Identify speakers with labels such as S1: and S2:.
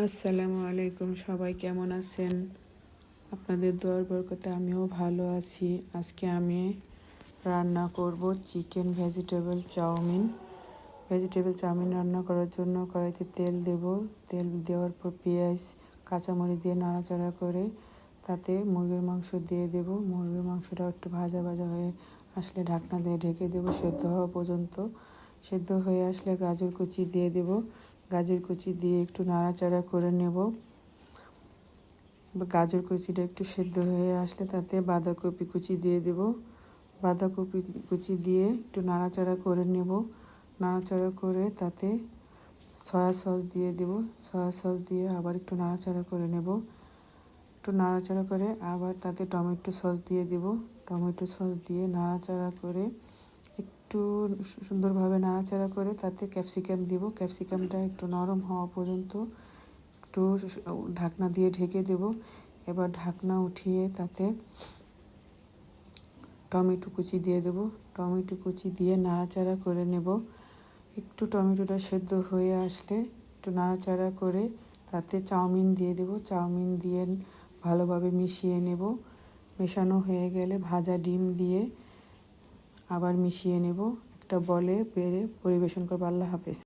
S1: আসসালামু আলাইকুম, সবাই কেমন আছেন? আপনাদের দোয়ার বরকতে আমিও ভালো আছি। আজকে আমি রান্না করব চিকেন ভেজিটেবল চাউমিন রান্না করার জন্য কড়াইতে তেল দেব। তেল দেওয়ার পর পেঁয়াজ কাঁচামরিচ দিয়ে নাড়াচাড়া করে তাতে মুরগির মাংস দিয়ে দেব। মুরগির মাংসটা একটু ভাজা ভাজা হয়ে আসলে ঢাকনা দিয়ে ঢেকে দেব সেদ্ধ হওয়া পর্যন্ত। সেদ্ধ হয়ে আসলে গাজর কুচি দিয়ে দেব। গাজর কুচি দিয়ে একটু নাড়াচাড়া করে নেব। গাজর কুচিটা একটু সেদ্ধ হয়ে আসলে তাতে বাঁধাকপি কুচি দিয়ে দেব। বাঁধাকপি কুচি দিয়ে একটু নাড়াচাড়া করে নেব। নাড়াচাড়া করে তাতে সয়া সস দিয়ে দেব। সয়া সস দিয়ে আবার একটু নাড়াচাড়া করে নেব। একটু নাড়াচাড়া করে আবার তাতে টমেটো সস দিয়ে দেব। টমেটো সস দিয়ে নাড়াচাড়া করে একটু সুন্দরভাবে নাড়াচাড়া করে তাতে ক্যাপসিকাম দিব। ক্যাপসিকামটা একটু নরম হওয়া পর্যন্ত একটু ঢাকনা দিয়ে ঢেকে দেব। এবার ঢাকনা উঠিয়ে তাতে টমেটো কুচি দিয়ে দেব। টমেটো কুচি দিয়ে নাড়াচাড়া করে নেব। একটু টমেটোটা সেদ্ধ হয়ে আসলে একটু নাড়াচাড়া করে তাতে চাউমিন দিয়ে দেব। চাউমিন দিয়ে ভালোভাবে মিশিয়ে নেব। মেশানো হয়ে গেলে ভাজা ডিম দিয়ে আবার মিশিয়ে নেব। একটা বলে বেড়ে পরিবেশন করব। আল্লাহ হাফেজ।